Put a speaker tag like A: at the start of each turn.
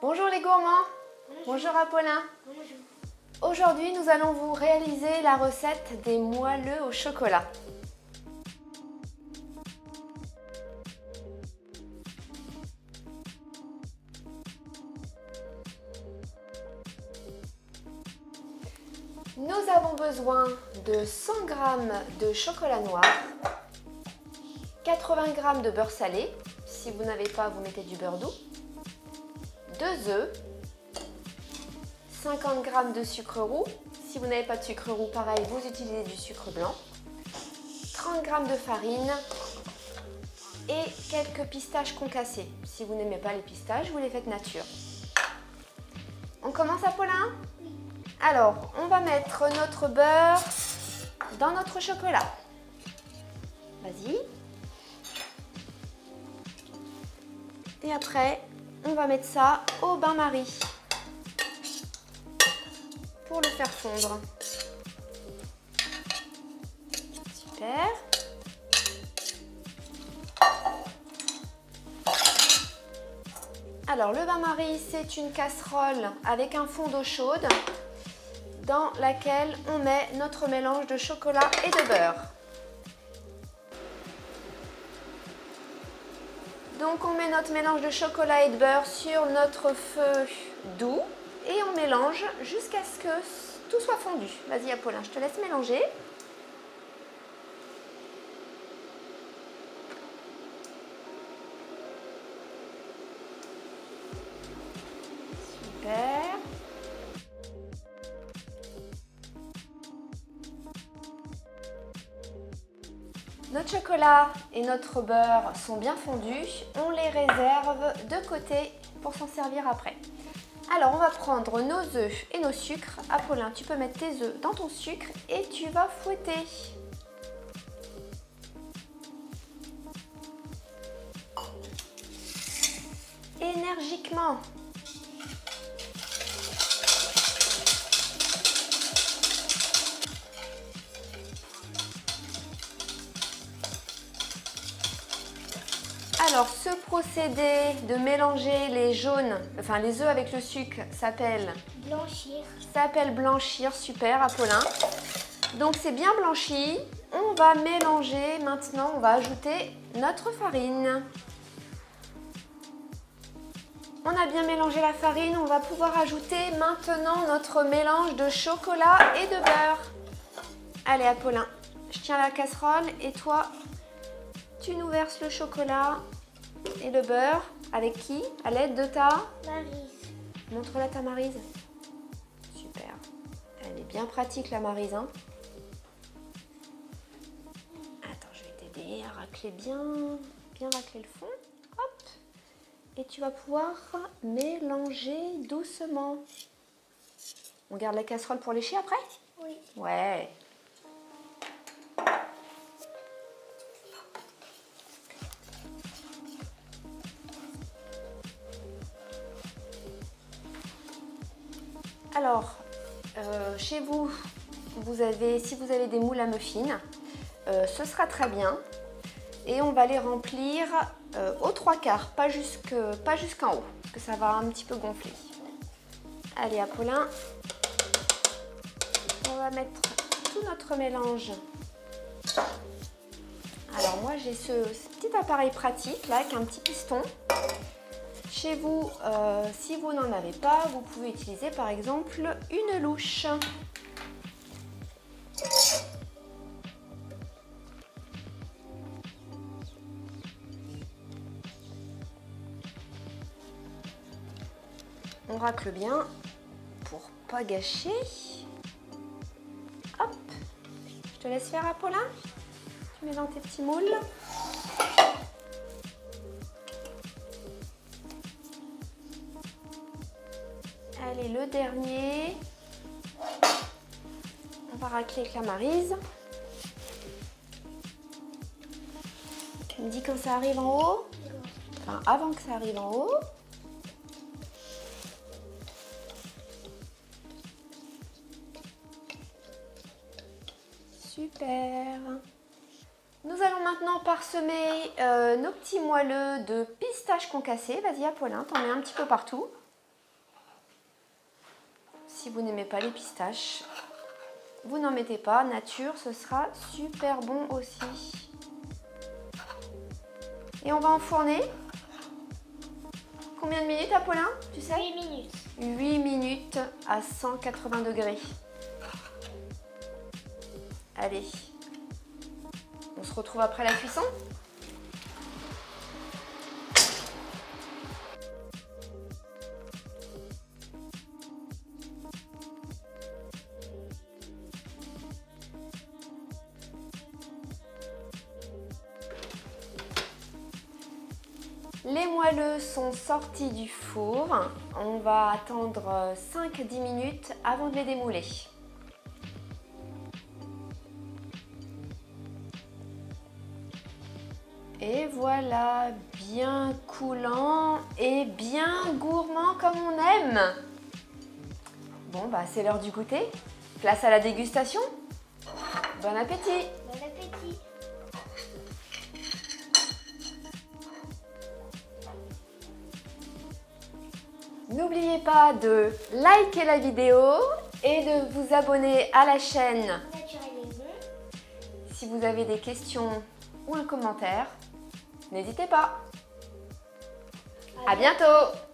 A: Bonjour les gourmands. Bonjour Apollin.
B: Bonjour.
A: Aujourd'hui, nous allons vous réaliser la recette des moelleux au chocolat. Nous avons besoin de 100 g de chocolat noir, 80 g de beurre salé, si vous n'avez pas, vous mettez du beurre doux, 2 œufs, 50 g de sucre roux, si vous n'avez pas de sucre roux, pareil, vous utilisez du sucre blanc, 30 g de farine et quelques pistaches concassées. Si vous n'aimez pas les pistaches, vous les faites nature. On commence, Apollin ? Alors, on va mettre notre beurre dans notre chocolat. Vas-y. Et après, on va mettre ça au bain-marie pour le faire fondre. Super. Alors, le bain-marie, c'est une casserole avec un fond d'eau chaude dans laquelle on met notre mélange de chocolat et de beurre. Donc on met notre mélange de chocolat et de beurre sur notre feu doux et on mélange jusqu'à ce que tout soit fondu. Vas-y Apollin, je te laisse mélanger. Super. Notre chocolat et notre beurre sont bien fondus, on les réserve de côté pour s'en servir après. Alors on va prendre nos œufs et nos sucres. Apollin, tu peux mettre tes œufs dans ton sucre et tu vas fouetter. Énergiquement. Alors, ce procédé de mélanger les jaunes, enfin les œufs avec le sucre, s'appelle blanchir. Super, Apollin. Donc, c'est bien blanchi. On va mélanger maintenant, on va ajouter notre farine. On a bien mélangé la farine, on va pouvoir ajouter maintenant notre mélange de chocolat et de beurre. Allez, Apollin, je tiens la casserole et toi, tu nous verses le chocolat et le beurre. Avec qui? À l'aide de ta
B: Maryse.
A: Montre-la ta Maryse. Super. Elle est bien pratique la Maryse. Hein. Attends, je vais t'aider à racler bien racler le fond. Hop. Et tu vas pouvoir mélanger doucement. On garde la casserole pour lécher après?
B: Oui.
A: Ouais. Alors, chez vous, si vous avez des moules à muffins, ce sera très bien. Et on va les remplir aux 3/4, pas jusqu'en haut, parce que ça va un petit peu gonfler. Allez, Apollin, on va mettre tout notre mélange. Alors moi, j'ai ce petit appareil pratique, là, avec un petit piston. Chez vous, si vous n'en avez pas, vous pouvez utiliser par exemple une louche. On racle bien pour pas gâcher. Hop, je te laisse faire, Apollin. Tu mets dans tes petits moules. Allez, le dernier. On va racler avec la Maryse. Tu me dis quand ça arrive en haut. Enfin, avant que ça arrive en haut. Super. Nous allons maintenant parsemer nos petits moelleux de pistaches concassées. Vas-y, Apollin, t'en mets un petit peu partout. Si vous n'aimez pas les pistaches, vous n'en mettez pas. Nature, ce sera super bon aussi. Et on va enfourner. Combien de minutes, Apollin, tu sais?
B: 8 minutes.
A: 8 minutes à 180 degrés. Allez, on se retrouve après la cuisson. Les moelleux sont sortis du four. On va attendre 5-10 minutes avant de les démouler. Et voilà, bien coulant et bien gourmand comme on aime. Bon, bah c'est l'heure du goûter. Place à la dégustation. Bon appétit!
B: Bon appétit.
A: N'oubliez pas de liker la vidéo et de vous abonner à la chaîne
B: Nature et maison.
A: si vous avez des questions ou un commentaire. N'hésitez pas. À bientôt!